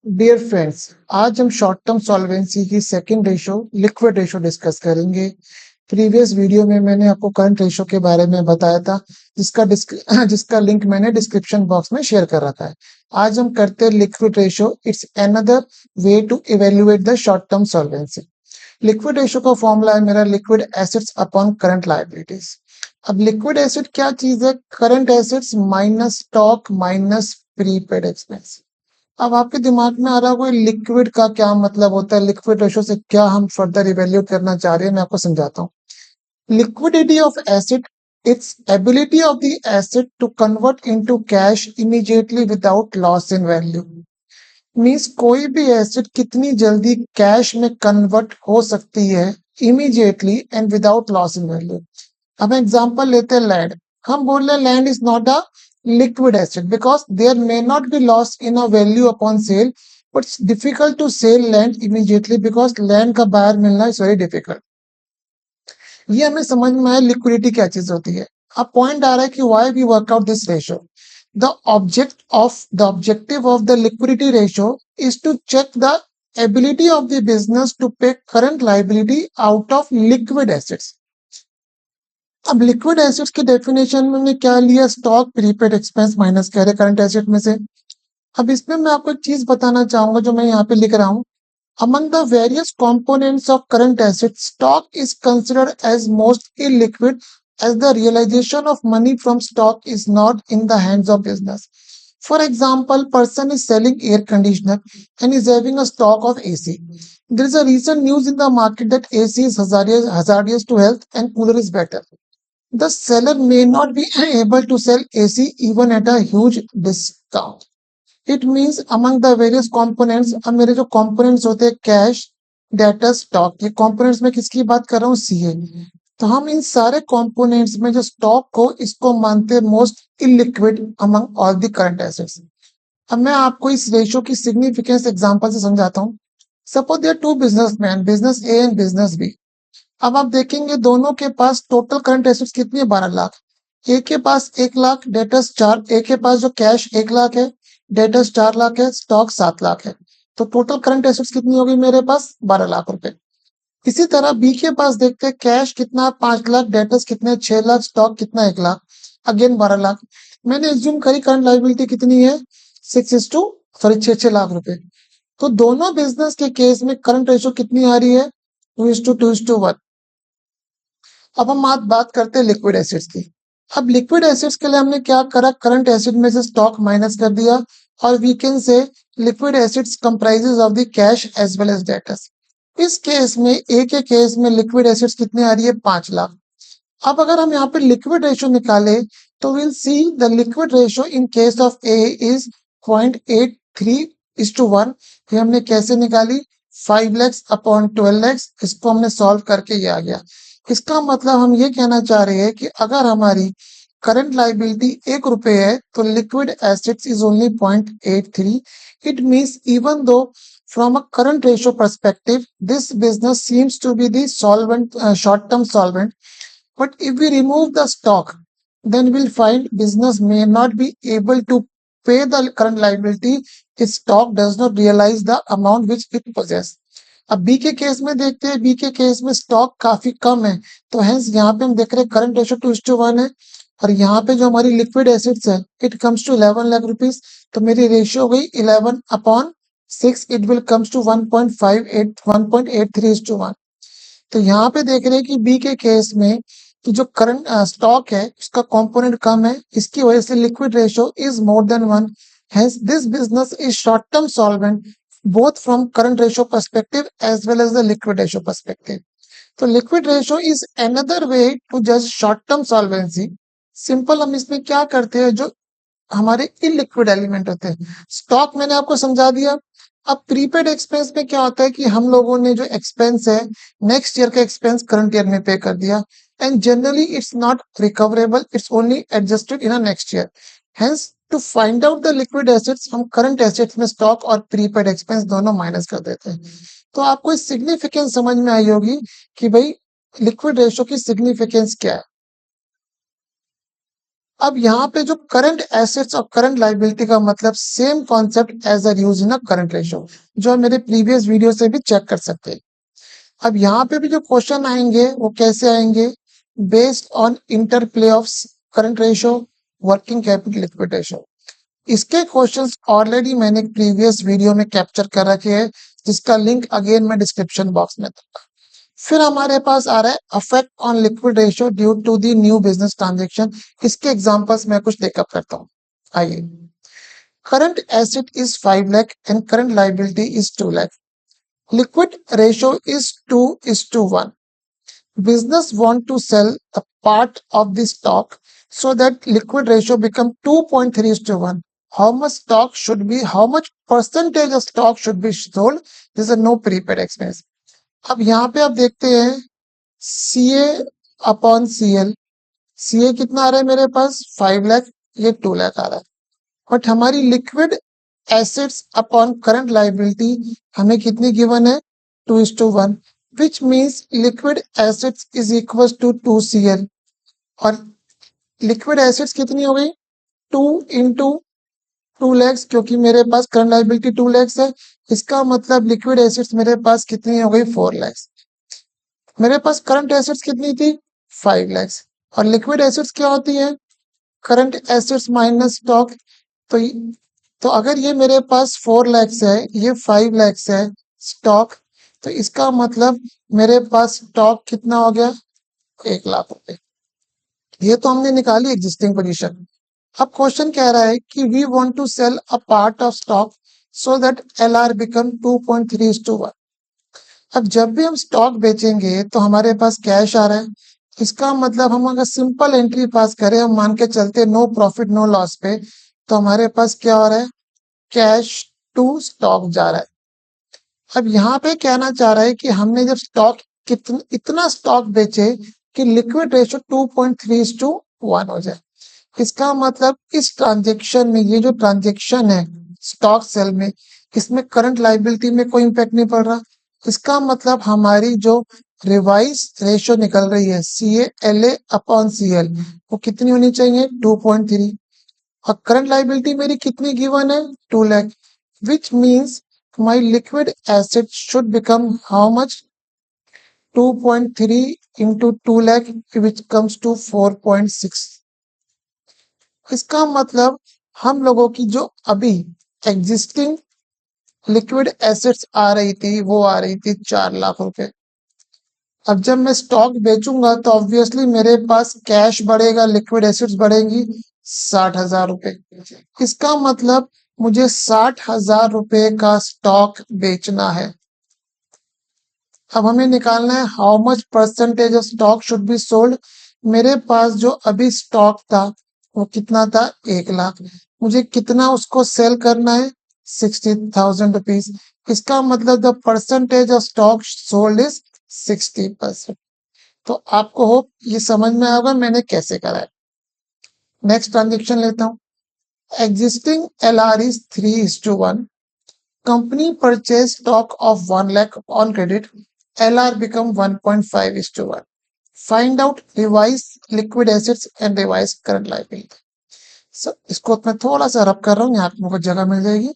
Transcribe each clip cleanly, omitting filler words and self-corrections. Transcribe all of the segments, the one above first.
Dear friends, आज हम short term solvency की second ratio liquid ratio discuss करेंगे। प्रीवियस वीडियो में मैंने आपको करंट रेशो के बारे में बताया था, जिसका लिंक मैंने डिस्क्रिप्शन बॉक्स में शेयर कर रखा है। आज हम करते हैं liquid ratio. It's another way to evaluate the short term solvency. Liquid ratio का फॉर्मूला है मेरा liquid assets upon current liabilities. अब लिक्विड एसेट क्या चीज है? Current assets minus stock minus prepaid expense. अब आपके दिमाग में आ रहा होगा लिक्विड का क्या मतलब होता है, लिक्विड रेशो से क्या हम फर्दर इवेल्यूट करना चाह रहे हैं। मैं आपको समझाता हूँ। Liquidity of asset, it's ability of the asset to convert into cash immediately without loss in value. Means कोई भी एसेट कितनी जल्दी कैश में कन्वर्ट हो सकती है immediately and without loss in value. अब एग्जांपल लेते हैं लैंड। हम बोल रहे हैं land is not a liquid asset because there may not be loss in a value upon sale, but it's difficult to sell land immediately because land का buyer मिलना is very difficult. ये हमें समझ में आया लिक्विडिटी क्या चीज होती है। अब पॉइंट आ रहा है कि why we work out this ratio. The objective of the liquidity ratio is to check the ability of the business to pay current liability out of liquid assets. अब लिक्विड एसेट्स की definition में हमने क्या लिया? Stock prepaid expense minus कह रहे current asset में से। अब इसमें मैं आपको एक चीज बताना चाहूंगा जो मैं यहाँ पे लिख रहा हूँ। Among the various components of current asset, stock is considered as most illiquid as the realization of money from stock is not in the hands of business. For example, person is selling air conditioner and is having a stock of AC. There is a recent news in the market that AC is hazardous to health and cooler is better. The seller may not be able to sell AC even at a huge discount. It means among the various components, अब मेरे जो components होते हैं cash, data, stock, ये components में किसकी बात कर रहा हूँ? सीए। तो हम इन सारे components में जो स्टॉक को इसको मानते हैं most illiquid among all the current assets. अब मैं आपको इस रेशियो की सिग्निफिकेंस एग्जांपल से समझाता हूँ। Suppose there two businessman, business A and business B. अब आप देखेंगे दोनों के पास टोटल करंट एसेट्स कितनी है? 12 लाख। एक के पास 1 लाख, डेटर्स 4, एक के पास जो कैश 1 लाख है, डेटर्स 4 लाख है, स्टॉक 7 लाख है। तो टोटल करंट एसेट्स कितनी होगी मेरे पास? 12 लाख रुपए। इसी तरह बी के पास देखते हैं कैश कितना? 5 लाख, डेटर्स कितने? 6 लाख, स्टॉक कितना? 1 लाख, अगेन 12 लाख। मैंने एज्यूम करी करंट लायबिलिटी कितनी है? 6 लाख रुपए। तो दोनों बिजनेस के केस में करंट रेशियो कितनी आ रही है? 2:1। अब हम बात करते हैं लिक्विड एसिड्स की। अब लिक्विड एसिड्स के लिए हमने क्या करा? करंट एसिड में से स्टॉक माइनस कर दिया और we can say liquid assets comprises of the cash as well as debtors. इस केस में ए के केस में लिक्विड एसिड्स कितने आ रही है? 5 लाख। अब अगर हम यहाँ पे लिक्विड रेशियो निकाले तो will see the liquid ratio in case of A is 0.83:1। ये हमने कैसे निकाली? 5 lakhs अपॉन 12 lakhs, इसको हमने सॉल्व करके ये आ गया। इसका मतलब हम ये कहना चाह रहे हैं कि अगर हमारी करंट लायबिलिटी 1 रुपए है तो liquid assets is only 0.83। It means even though from a current ratio perspective, this business seems to be the solvent, short-term solvent. But if we remove the stock, then we'll find business may not be able to pay the current liability if stock does not realize the amount which it possesses. अब B के case में देखते हैं, B के case में stock काफी कम है, तो हेंस यहाँ पे हम देख रहे हैं करंट रेशियो 2:1 है। और यहाँ पे जो हमारी लिक्विड एसेट्स है it comes to 11 lakh rupees, तो मेरी रेशियो हो गई 11/6। It will comes to 1.83:1। तो यहाँ पे देख रहे हैं कि बी के केस में कि जो करंट स्टॉक है उसका कंपोनेंट कम है, इसकी वजह से liquid ratio is more than 1। Hence this business is short term solvent both from current ratio perspective as well as the liquid ratio perspective. तो liquid ratio is another way to judge short term solvency. Simple हम इसमें क्या करते हैं, जो हमारे illiquid element होते हैं, स्टॉक मैंने आपको समझा दिया। अब प्रीपेड एक्सपेंस में क्या होता है कि हम लोगों ने जो एक्सपेंस है नेक्स्ट ईयर का एक्सपेंस करंट ईयर में पे कर दिया and generally it's not recoverable, it's only adjusted in a next year. Hence to find out the liquid assets हम करंट एसेट्स में स्टॉक और प्रीपेड एक्सपेंस दोनों minus कर देते हैं। तो आपको इस सिग्निफिकेंस समझ में आई होगी कि भाई लिक्विड रेशियो की सिग्निफिकेंस क्या है। अब यहाँ पे जो करंट एसेट्स और करंट लाइबिलिटी का मतलब same concept as are use in a current ratio, जो आप मेरे प्रीवियस वीडियो से भी चेक कर सकते हैं। अब यहाँ पे भी जो क्वेश्चन आएंगे वो कैसे आएंगे, based on interplay of current ratio, working capital, liquid ratio. इसके क्वेश्चंस ऑलरेडी मैंने प्रीवियस वीडियो में कैप्चर कर रखे हैं, जिसका लिंक अगेन मैं डिस्क्रिप्शन बॉक्स में दूंगा। फिर हमारे पास आ रहा है affect on liquid ratio due to the new business transaction. इसके एग्जांपल्स मैं कुछ टेकअप करता हूँ। आइए, current asset is 5 lakh and current liability is 2 lakh. Liquid ratio is 2:1. Business want to sell a part of the stock so that liquid ratio become 2.3:1. How much stock should be, how much percentage of stock should be sold? This is a no prepaid expense. अब यहाँ पे आप देखते हैं CA upon CL। CA कितना आ रहा है मेरे पास 5 लाख, ये 2 लाख आ रहा है। बट हमारी liquid assets upon current liability हमें कितनी गिवन है 2:1, which means liquid assets is equals to 2CL। और लिक्विड एसेट्स कितनी हो गई 2 इंटू 2 लैक्स, क्योंकि मेरे पास करंट लाइबिलिटी 2 लैक्स है। इसका मतलब लिक्विड एसेट्स मेरे पास कितनी हो गई 4 लैक्स। मेरे पास करंट एसेट्स कितनी थी 5 लैक्स। और लिक्विड एसेट्स क्या होती है, करंट एसेट्स माइनस स्टॉक। तो तो अगर ये मेरे पास 4 लैक्स है, ये 5 लैक्स है स्टॉक, तो इसका मतलब मेरे पास स्टॉक कितना हो गया 1 लाख रुपए। ये तो हमने निकाली एग्जिस्टिंग पोजीशन। अब क्वेश्चन कह रहा है कि we want to sell a part of stock so that LR become 2.3:1। अब जब भी हम स्टॉक बेचेंगे तो हमारे पास कैश आ रहा है। इसका मतलब हम अगर सिंपल एंट्री पास करें, हम मान के चलते नो प्रॉफिट नो लॉस पे, तो हमारे पास क्या हो रहा है, कैश टू स्टॉक जा रहा है। अब यहाँ पे कहना चाह रहा है कि हमने जब स्टॉक इतना स्टॉक बेचे कि लिक्विड रेशियो 2.3:1 हो जाए। इसका मतलब इस ट्रांजेक्शन में, ये जो ट्रांजेक्शन है स्टॉक सेल में, इसमें करंट लाइबिलिटी में कोई इंपैक्ट नहीं पड़ रहा। इसका मतलब हमारी जो रिवाइज रेशियो निकल रही है CA अपॉन CL, वो कितनी होनी चाहिए 2.3। और करंट लाइबिलिटी मेरी कितनी गिवन है 2 lakh, which means my liquid asset should become how much 2.3 into 2 lakh, which comes to 4.6। इसका मतलब हम लोगों की जो अभी एग्जिस्टिंग लिक्विड एसेट्स आ रही थी वो आ रही थी 4 लाख रुपए। अब जब मैं स्टॉक बेचूंगा तो ऑब्वियसली मेरे पास कैश बढ़ेगा, लिक्विड एसेट्स बढ़ेंगी 60,000 रुपए। इसका मतलब मुझे 60,000 रुपए का स्टॉक बेचना है। अब हमें निकालना है how much percentage of stock should be sold. मेरे पास जो अभी स्टॉक था वो कितना था 1 लाख, मुझे कितना उसको सेल करना है 60,000 रुपीज। इसका मतलब the percentage of stock sold is 60%। तो आपको होप ये समझ में आएगा मैंने कैसे करा है। नेक्स्ट ट्रांजेक्शन लेता हूँ। Existing LR is 3:1। Company purchase stock of 1 lakh on credit, LR become 1.5:1। Find out revise liquid assets and revise current liability. इसको मैं थोड़ा सा रब कर रहा हूँ, यहाँ पे मुझे जगह मिल जाएगी।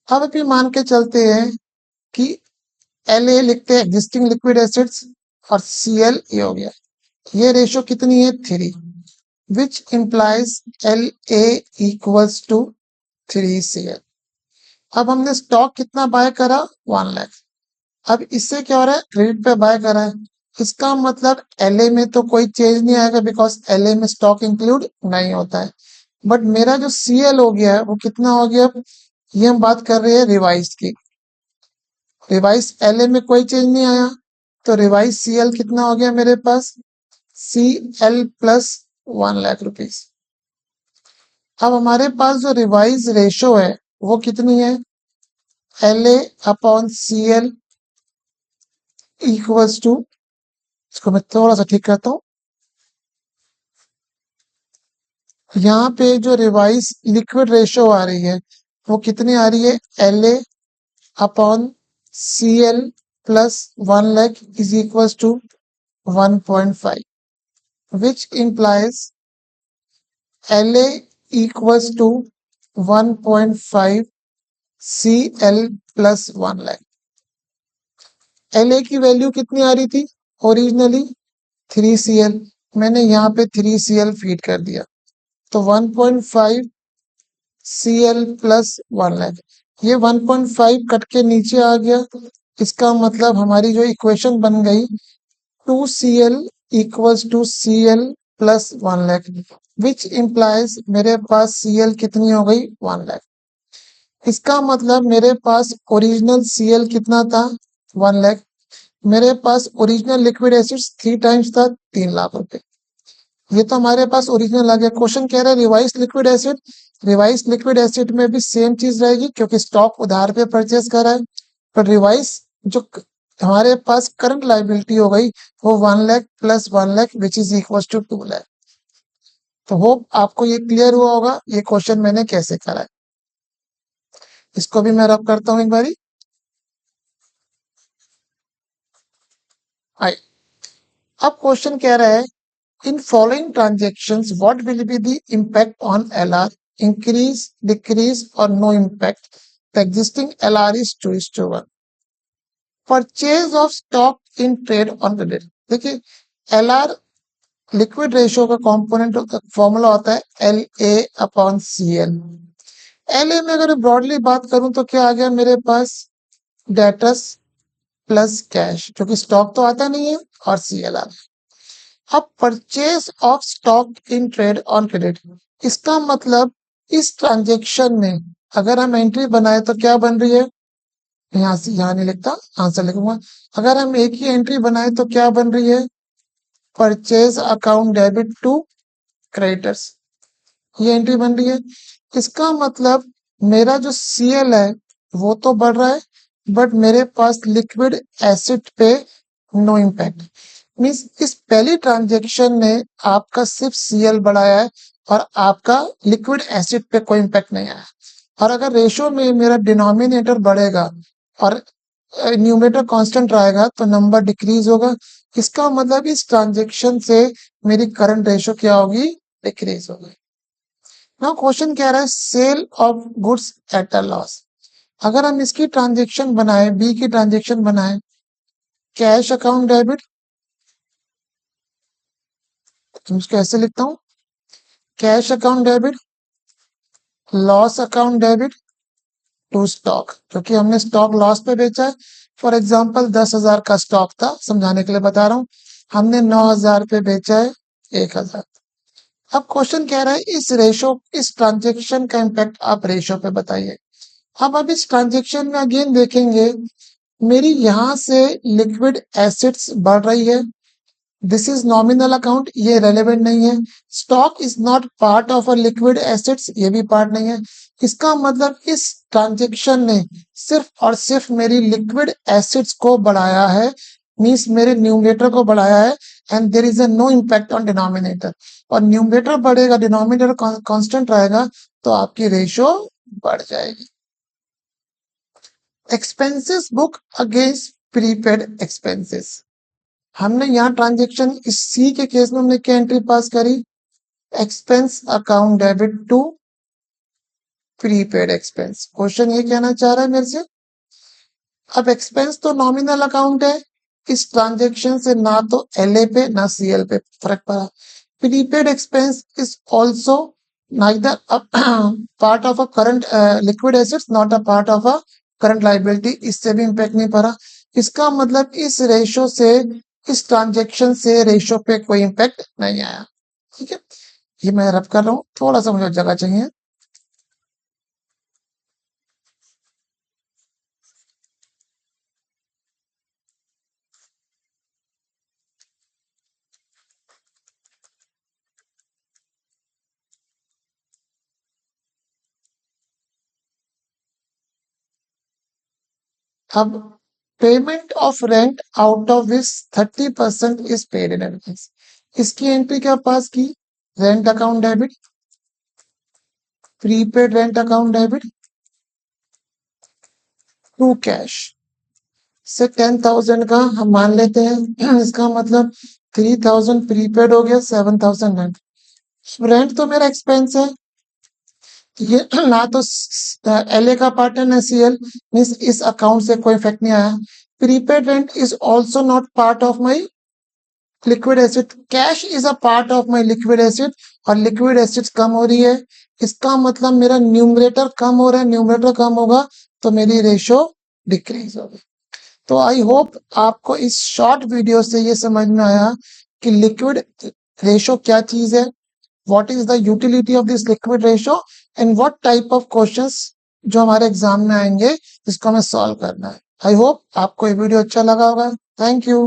अब अभी मान के चलते हैं कि LA लिखते हैं एग्जिस्टिंग लिक्विड एसेट्स और CL ये हो गया। ये रेशियो कितनी है 3, which implies LA equals to 3CL। अब हमने स्टॉक कितना बाय करा 1 लाख। अब इससे क्या हो रहा है, क्रेडिट पे बाय करा है। इसका मतलब LA में तो कोई चेंज नहीं आएगा बिकॉज LA में स्टॉक इंक्लूड नहीं होता है। बट मेरा जो CL हो गया है वो कितना हो गया, ये हम बात कर रहे हैं रिवाइज की। रिवाइज LA में कोई चेंज नहीं आया, तो रिवाइज CL कितना हो गया मेरे पास CL प्लस 1 लाख रुपीज। अब हमारे पास जो रिवाइज रेशो है वो कितनी है LA upon CL equals to, इसको मैं थोड़ा सा ठीक करता हूँ। यहाँ पे जो रिवाइज लिक्विड रेशो आ रही है वो कितनी आ रही है LA upon CL plus 1 lakh is equals to 1.5, which implies LA equals to 1.5 CL plus 1 lakh। LA की वैल्यू कितनी आ रही थी ओरिजिनली? 3CL। मैंने यहाँ पे 3CL फीड कर दिया तो 1.5 CL प्लस 1 lakh। ये 1.5 कट के नीचे आ गया। इसका मतलब हमारी जो इक्वेशन बन गई 2CL equals to CL plus 1 lakh, which implies मेरे पास CL कितनी हो गई 1 lakh। इसका मतलब मेरे पास ओरिजिनल CL कितना था 1 lakh। मेरे पास ओरिजिनल लिक्विड एसिड्स 3 टाइम्स था 3 लाख रुपए। ये तो हमारे पास ओरिजिनल आ गया। क्वेश्चन कह रहा है revise liquid acid. Revise liquid acid में भी सेम चीज रहेगी क्योंकि स्टॉक उधार पे परचेस करा है। पर रिवाइज जो हमारे पास करंट लाइबिलिटी हो गई वो 1 lakh plus 1 lakh which is equal to 2 lakh. तो होप आपको ये क्लियर हुआ होगा ये क्वेश्चन मैंने कैसे करा है। इसको भी मैं रब करता हूं एक बारी। आए, अब क्वेश्चन कह रहा है in following transactions what will be the impact on LR? Increase, decrease or no impact? The existing LR is 2:1। Purchase of stock in trade on credit. देखिए LR लिक्विड रेशियो का कंपोनेंट फॉर्मूला होता है LA/CL। LA में अगर broadly बात करूं तो क्या आ गया मेरे पास डेटर्स प्लस कैश, जो कि स्टॉक तो आता नहीं है, और CL आ गया। अब purchase of stock in trade on credit, इसका मतलब इस ट्रांजेक्शन में अगर हम एंट्री बनाए तो क्या बन रही है, यहां से यहां नहीं लिखता, आंसर लिखूंगा। अगर हम एक ही एंट्री बनाए तो क्या बन रही है, purchase account debit to creditors, ये एंट्री बन रही है। इसका मतलब मेरा जो CL है वो तो बढ़ रहा है बट मेरे पास लिक्विड एसिड पे नो इम्पैक्ट। मीन्स इस पहली ट्रांजेक्शन ने आपका सिर्फ CL बढ़ाया है और आपका लिक्विड एसिड पे कोई इम्पैक्ट नहीं आया। और अगर रेशो में मेरा डिनोमिनेटर बढ़ेगा और न्यूमरेटर कांस्टेंट रहेगा तो नंबर डिक्रीज होगा। इसका मतलब इस ट्रांजेक्शन से मेरी करंट रेशो क्या होगी, डिक्रीज होगी। नाउ क्वेश्चन कह रहा है sale of goods at a loss. अगर हम इसकी ट्रांजेक्शन बनाए, बी की ट्रांजेक्शन बनाए, कैश अकाउंट डेबिट, तो इसको ऐसे लिखता हूं, cash account debit, loss account debit to stock, क्योंकि हमने स्टॉक लॉस पे बेचा है। फॉर एग्जांपल 10,000 का स्टॉक था, समझाने के लिए बता रहा हूं, हमने 9,000 पे बेचा है 1,000। अब क्वेश्चन कह रहा है इस रेशो, इस ट्रांजेक्शन का इम्पैक्ट आप रेशो पे बताइए। अब इस ट्रांजेक्शन में अगेन देखेंगे मेरी यहां से लिक्विड एसिड्स बढ़ रही है, दिस इज नॉमिनल अकाउंट, ये रेलेवेंट नहीं है। Stock is not part of a liquid assets, ये भी पार्ट नहीं है। इसका मतलब इस ट्रांजेक्शन ने सिर्फ और सिर्फ मेरी लिक्विड एसिड्स को बढ़ाया है, मींस मेरे न्यूमरेटर को बढ़ाया है, and there is a no impact on denominator. और न्यूमरेटर बढ़ेगा, डिनोमिनेटर कांस्टेंट रहेगा, तो आपकी रेशियो बढ़ जाएगी। Expenses book against prepaid expenses, हमने यहाँ ट्रांजेक्शन इस सी के केस में हमने क्या एंट्री पास करी, expense account debit to prepaid expense. Question ये कहना चाह रहा है मेरे से, अब एक्सपेंस तो नॉमिनल अकाउंट है, इस ट्रांजेक्शन से ना तो LA पे ना CL पे फर्क पड़ा। Prepaid expense is also neither part of a current liquid assets, not a part of a current liability, इससे भी इम्पैक्ट नहीं पड़ा। इसका मतलब इस रेशो से, इस ट्रांजेक्शन से रेशो पे कोई इम्पैक्ट नहीं आया। ठीक है, ये मैं रब कर रहा हूँ, थोड़ा सा मुझे जगह चाहिए। अब payment of rent out of which 30% is paid in advance, इसकी एंट्री क्या पास की, rent account debit, prepaid rent account debit to cash. से 10,000 का हम मान लेते हैं। इसका मतलब 3,000 प्रीपेड हो गया, 7,000 रेंट। रेंट तो मेरा एक्सपेंस है, ये ना तो एलए का पार्ट है ना सीएल, मीन्स इस अकाउंट से कोई इफेक्ट नहीं आया। Prepaid rent is also not part of my liquid acid, cash is a part of my liquid acid, और लिक्विड एसिड कम हो रही है, इसका मतलब मेरा न्यूमरेटर कम हो रहा है, न्यूमरेटर कम होगा तो मेरी रेशो डिक्रीज होगी। तो आई होप आपको इस शॉर्ट वीडियो से ये समझ में आया कि लिक्विड रेशो क्या चीज है, what is the utility of this liquid ratio, and what type of questions जो हमारे एग्जाम में आएंगे जिसको हमें सॉल्व करना है। आई होप आपको ये वीडियो अच्छा लगा होगा। Thank you.